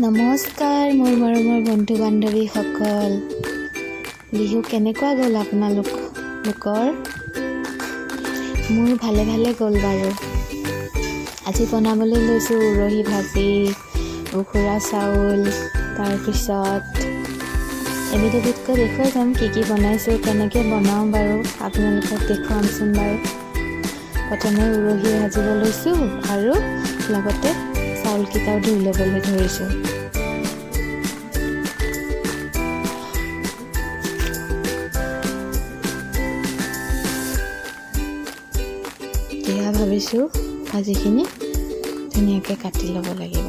নমস্কাৰ মোৰ মৰমৰ বন্ধু বান্ধৱীসকল। বিহু কেনেকুৱা গ'ল আপোনালোকৰ? মোৰ ভালে গ'ল বাৰু। আজি বনাবলৈ লৈছোঁ উৰহি ভাজি, উখুৰা চাউল, তাৰপিছত এবিধকৈ দেখুৱাই যাম কি বনাইছোঁ, কেনেকৈ বনাওঁ বাৰু আপোনালোকক দেখুৱামচোন বাৰু। প্ৰথমে উৰহি ভাজিব লৈছোঁ আৰু লগতে চাউলকেইটাও ধুই ল'বলৈ ধৰিছোঁ। এতিয়া ভাবিছোঁ ভাজিখিনি ধুনীয়াকৈ কাটি ল'ব লাগিব।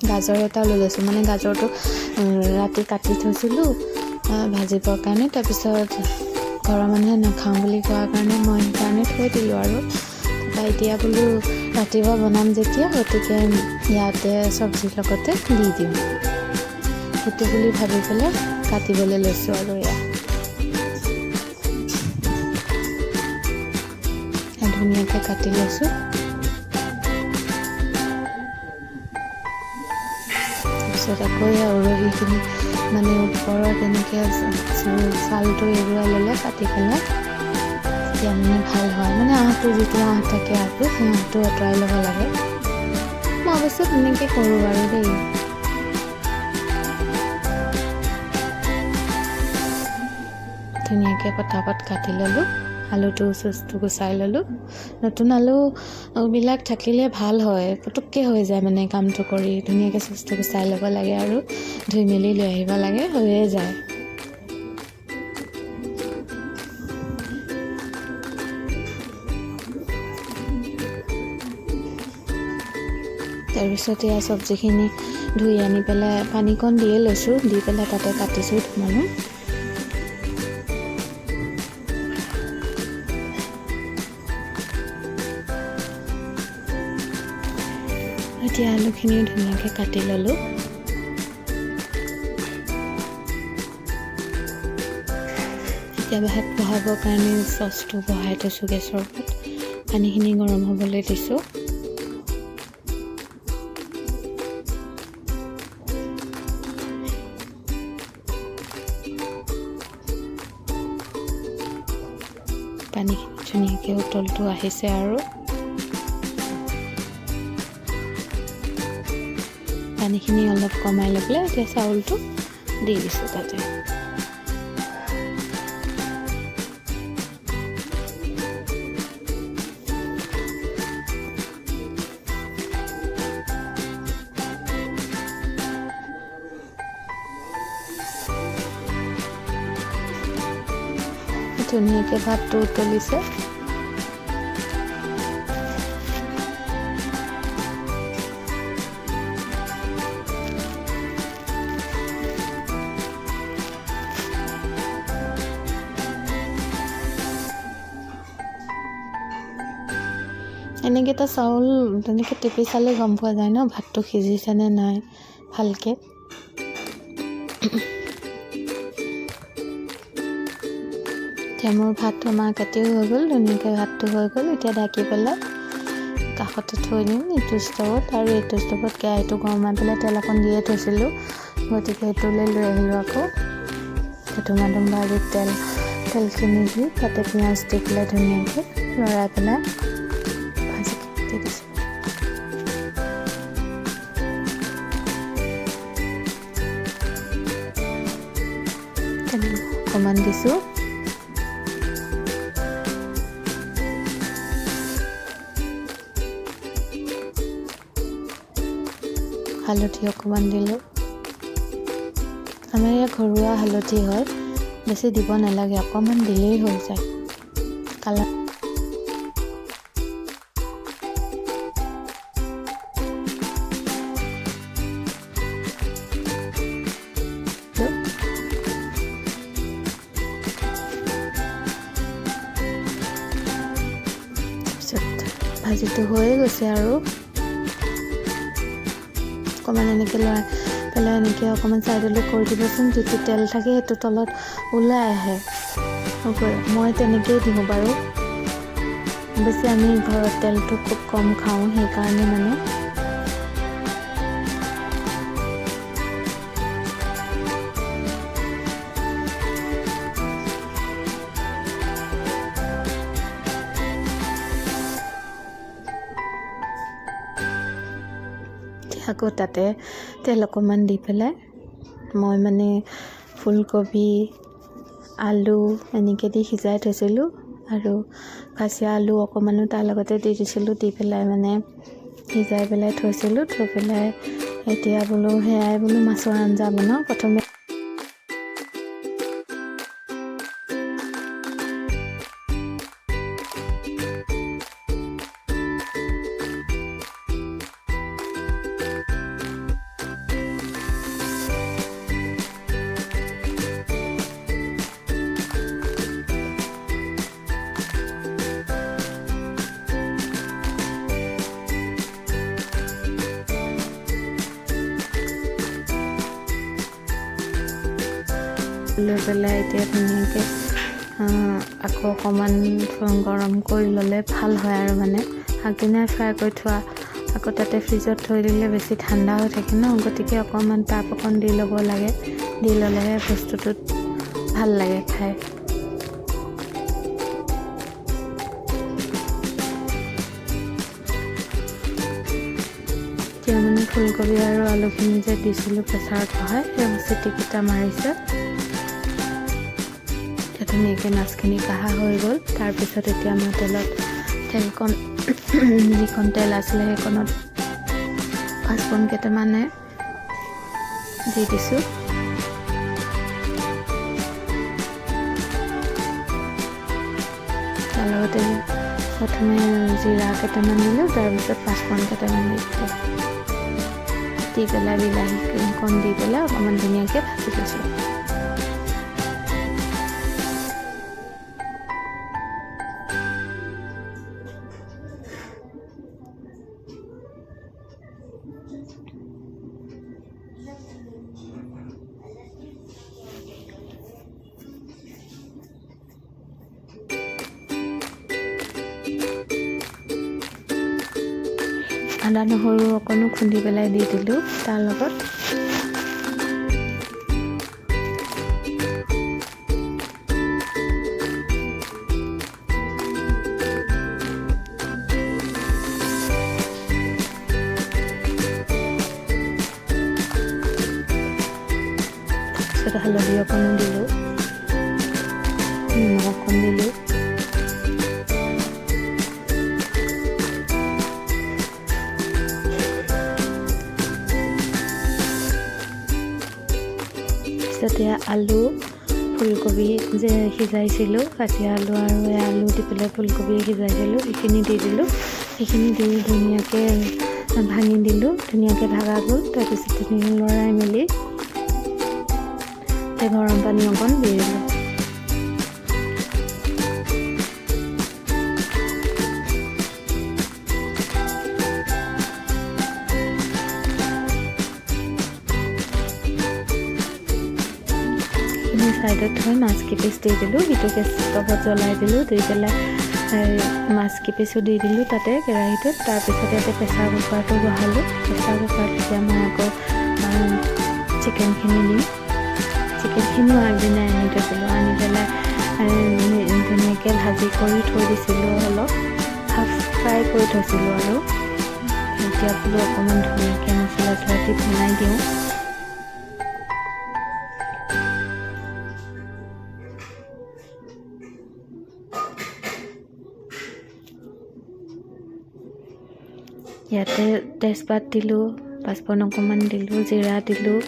গাজৰ এটা লৈ লৈছোঁ, মানে গাজৰটো ৰাতি কাটি থৈছিলোঁ ভাজিবৰ কাৰণে। তাৰপিছত ঘৰৰ মানুহে নাখাওঁ বুলি কোৱাৰ কাৰণে মই সেইকাৰণে থৈ দিলোঁ আৰু এতিয়া বোলো ৰাতিপুৱা বনাম যেতিয়া, গতিকে ইয়াতে চব্জিৰ লগতে দি দিম সেইটো বুলি ভাবি পেলাই কাটিবলৈ লৈছোঁ আৰু ধুনীয়াকৈ কাটি লৈছোঁ। তাৰপিছত আকৌ উৰহিখিনি মানে ওপৰত এনেকৈ ছালটো এৰুৱাই ল'লে কাটি পেলাই, তেতিয়া মানে ভাল হয়। মানে আঁহটো যিটো আঁহ থাকে আৰু সেই আঁহটো আঁতৰাই ল'ব লাগে। মই অৱশ্যে তেনেকৈ কৰোঁ বাৰু দেই। ধুনীয়াকৈ পটাপট কাটি ল'লোঁ। আলুটো চুচটো গুচাই ল'লোঁ। নতুন আলুবিলাক থাকিলে ভাল হয়, পুটুককৈ হৈ যায় মানে কামটো কৰি। ধুনীয়াকৈ চুচটো গুচাই ল'ব লাগে আৰু ধুই মেলি লৈ আহিব লাগে, হৈয়ে যায়। তাৰপিছত এয়া চব্জিখিনি ধুই আনি পেলাই পানীকণ দিয়ে লৈছোঁ, দি পেলাই তাতে কাটিছোঁ ধুমানো। এতিয়া আলুখিনিও ধুনীয়াকৈ কাটি ল'লোঁ। এতিয়া ভাত বহাবৰ কাৰণে চচটো বহাই থৈছোঁ গেছৰ ওপৰত। পানীখিনি গৰম হ'বলৈ দিছোঁ। পানীখিনি ধুনীয়াকৈ উতলটো আহিছে আৰু পানীখিনি অলপ কমাই লৈ পেলাই এতিয়া চাউলটো দি দিছোঁ তাতে। ধুনীয়াকৈ ভাতটো উতলিছে। এনেকেইটা চাউল তেনেকৈ টিপি চালে গম পোৱা যায় ন ভাতটো সিজিছেনে নাই ভালকৈ। এতিয়া মোৰ ভাতটো কাটিও হৈ গ'ল, ধুনীয়াকৈ ভাতটো হৈ গ'ল। এতিয়া ঢাকি পেলাই কাষতে থৈ দিম ইটো ষ্টভত, আৰু এইটো ষ্টভত কেৰাহীটো গৰমাই পেলাই তেল অকণ দিয়ে থৈছিলোঁ, গতিকে সেইটোলৈ লৈ আহিলোঁ। আকৌ ধুমাধুম ভাজি তেলখিনি দি তাতে পিঁয়াজ দি পেলাই ধুনীয়াকৈ লৰাই পেলাই ভাজিখিনি দি দিছোঁ। অকণমান দিছোঁ। হালধি অকণমান দিলোঁ। আমাৰ ইয়াত ঘৰুৱা হালধি হয়, বেছি দিব নালাগে, অকণমান দিলেই হৈ যায় কালাৰ। তাৰপিছত ভাজিটো হৈয়ে গৈছে আৰু অকণমান এনেকৈ লৰাই পেলাই এনেকৈ অকণমান চাইডলৈ কৰি দিবচোন, যিটো তেল থাকে সেইটো তলত ওলাই আহে। মই তেনেকৈয়ে দিওঁ বাৰু। অৱশ্যে আমি ঘৰত তেলটো খুব কম খাওঁ, সেইকাৰণে মানে আকৌ তাতে তেল অকণমান দি পেলাই মই মানে ফুলকবি আলু এনেকৈ দি সিজাই থৈছিলোঁ আৰু কাঁচি আলু অকণমানো তাৰ লগতে দি দিছিলোঁ, দি পেলাই মানে সিজাই পেলাই থৈছিলোঁ। থৈ পেলাই এতিয়া বোলো সেয়াই বোলো মাছৰ আঞ্জা বনাওঁ। প্ৰথমে লৈ পেলাই এতিয়া ধুনীয়াকৈ আকৌ অকণমান গৰম কৰি ল'লে ভাল হয় আৰু মানে আগদিনাই ফ্ৰাই কৰি থোৱা আকৌ তাতে ফ্ৰিজত থৈ দিলে বেছি ঠাণ্ডা হৈ থাকে ন, গতিকে অকণমান তাপ অকণ দি ল'ব লাগে, দি ল'লেহে বস্তুটোত ভাল লাগে খাই। এতিয়া মানে ফুলকবি আৰু আলুখিনি যে দিছিলোঁ প্ৰেছাৰত বহাই, সেই চিটিকেইটা মাৰিছে। ধুনীয়াকৈ মাছখিনি কাঢ়া হৈ গ'ল। তাৰপিছত এতিয়া মই তেলকণ যিখন তেল আছিলে সেইখনত পাঁচফোৰণ কেইটামানে দি দিছোঁ। তাৰ লগতে প্ৰথমে জিৰা কেইটামান দিলোঁ, তাৰপিছত পাঁচফোৰণ কেইটামান দি দিলোঁ, দি পেলাই বিলাহীকণ দি পেলাই অকণমান ধুনীয়াকৈ ভাজি দিছোঁ। আদা নহৰু অকণো খুন্দি পেলাই দি দিলোঁ তাৰ লগত। তাৰপিছত হালধি অকণো দিলোঁ, নিমখ অকণ দিলোঁ। তাৰপিছতে আলু ফুলকবি যে সিজাইছিলোঁ, কাঁচি আলু আৰু আলু দি পেলাই ফুলকবি সিজাইছিলোঁ, সেইখিনি দি দিলোঁ। সেইখিনি দি ধুনীয়াকৈ ভাঙি দিলোঁ, ধুনীয়াকৈ ভাগা গ'ল। তাৰপিছত ধুনীয়াকৈ লৰাই মেলি গৰম পানী অকণ দি দিলোঁ। ছাইডত থৈ মাছ কিপিচ দি দিলোঁ, সিটো ষ্টভত জ্বলাই দিলোঁ, দি পেলাই মাছ কিপিচো দি দিলোঁ তাতে কেৰাহীটোত। তাৰপিছত ইয়াতে প্ৰেছাৰ কুকাৰটো বহালোঁ। প্ৰেছাৰ কুকাৰত এতিয়া মই আকৌ চিকেনখিনি দিম। চিকেনখিনিও আগদিনাই আনি থৈছিলোঁ, আনি পেলাই ধুনীয়াকৈ ভাজি কৰি থৈ দিছিলোঁ, অলপ হাফ ফ্ৰাই কৰি থৈছিলোঁ আৰু এতিয়া বোলো অকণমান ধুনীয়াকৈ মছলা চছলা দি বনাই দিওঁ। ইয়াতে তেজপাত দিলোঁ, পাঁচফোৰণ অকণমান দিলোঁ, জিৰা দিলোঁ,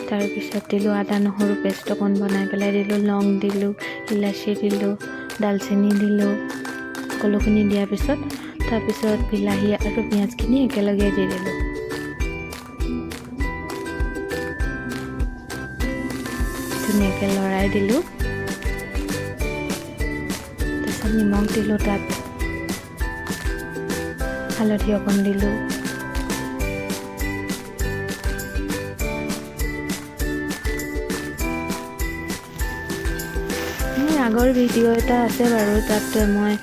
তাৰপিছত দিলোঁ আদা নহৰু পেষ্ট অকণ বনাই পেলাই দিলোঁ, লং দিলোঁ, ইলাচি দিলোঁ, দালচেনি দিলোঁ। সকলোখিনি দিয়াৰ পিছত তাৰপিছত বিলাহী আৰু পিঁয়াজখিনি একেলগে দি দিলোঁ। ধুনীয়াকৈ লৰাই দিলোঁ। তাৰপিছত নিমখ দিলোঁ, তাত হালধি অকণ দিলোঁ। মোৰ আগৰ ভিডিঅ' এটা আছে বাৰু, তাত মই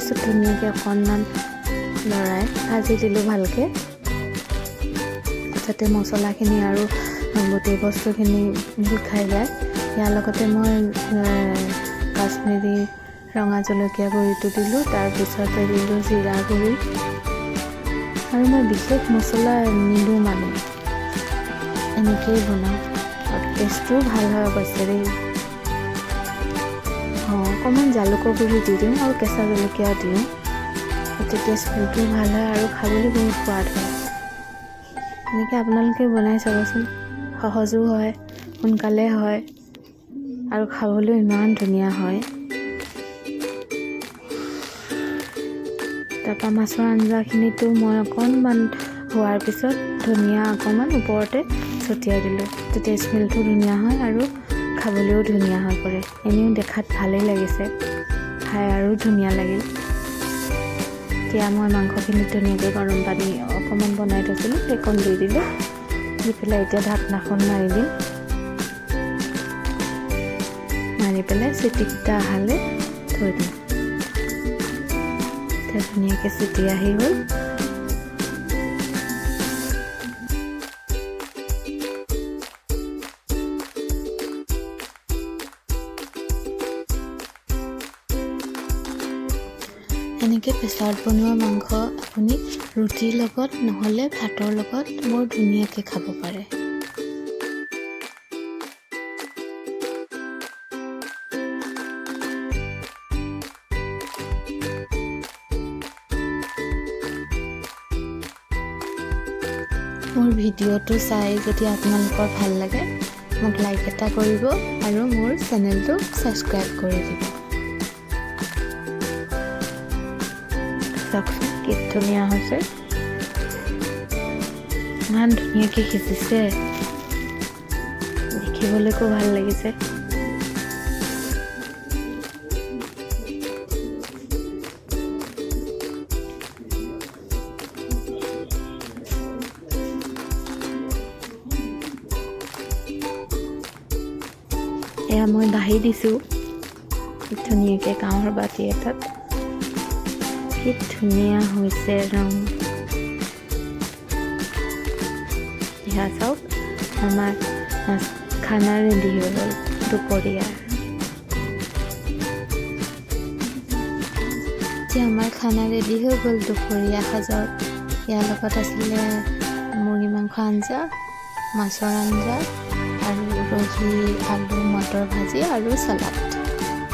তাৰপিছত ধুনীয়াকৈ অকণমান লৰাই ভাজি দিলোঁ ভালকৈ, যাতে মছলাখিনি আৰু গোটেই বস্তুখিনি মিল খাই যায়। ইয়াৰ লগতে মই কাশ্মীৰী ৰঙা জলকীয়া গুড়িটো দিলোঁ, তাৰপিছতে দিলোঁ জিৰা গুড়ি, আৰু মই বিশেষ মছলা নিদিওঁ মানে, এনেকৈয়ে বনাওঁ আৰু টেষ্টটোও ভাল হয় অৱশ্যে দেই। অকণমান জালুকৰ গুড়ি দি দিওঁ আৰু কেঁচা জলকীয়াও দিওঁ, তেতিয়া স্মেলটো ভাল হয় আৰু খাবলৈ বহুত সোৱাদ হয়। এনেকৈ আপোনালোকে বনাই চাবচোন, সহজো হয়, সোনকালে হয় আৰু খাবলৈও ইমান ধুনীয়া হয়। তাৰপৰা মাছৰ আঞ্জাখিনিতো মই অকণমান হোৱাৰ পিছত ধনিয়া অকণমান ওপৰতে ছটিয়াই দিলোঁ, তেতিয়া স্মেলটো ধুনীয়া হয় আৰু খাবলৈও ধুনীয়া হৈ পৰে। এনেও দেখাত ভালেই লাগিছে, খাই আৰু ধুনীয়া লাগিল। এতিয়া মই মাংসখিনি ধুনীয়াকৈ গৰম পানী অকণমান বনাই থৈছিলোঁ, সেইকণ দি দিলোঁ, দি পেলাই এতিয়া ঢাকনাখন মাৰি দিম। মাৰি পেলাই চিটিকেইটা আহালৈ থৈ দিম। এতিয়া ধুনীয়াকৈ চিটি আহি গ'ল। এনেকৈ প্ৰেছাৰত বনোৱা মাংস আপুনি ৰুটিৰ লগত নহ'লে ভাতৰ লগত বৰ ধুনীয়াকৈ খাব পাৰে। মোৰ ভিডিঅ'টো চাই যদি আপোনালোকৰ ভাল লাগে, মোক লাইক এটা কৰিব আৰু মোৰ চেনেলটো ছাবস্ক্ৰাইব কৰি দিব। চাওকচোন কি ধুনীয়া হৈছে, ইমান ধুনীয়াকৈ সিজিছে, দেখিবলৈকো ভাল লাগিছে। এয়া মই বাঢ়ি দিছোঁ ধুনীয়াকৈ কাঁহৰ বাতি এটাত। কি ধুনীয়া হৈছে ৰং। এয়া চাওক, আমাৰ খানা ৰেডি হৈ গ'ল দুপৰীয়া। এতিয়া আমাৰ খানা ৰেডি হৈ গ'ল দুপৰীয়া সাজৰ। ইয়াৰ লগত আছিলে মুৰ্গী মাংস আঞ্জা, মাছৰ আঞ্জা আৰু ৰহি, আলু, মটৰ ভাজি আৰু চালাড।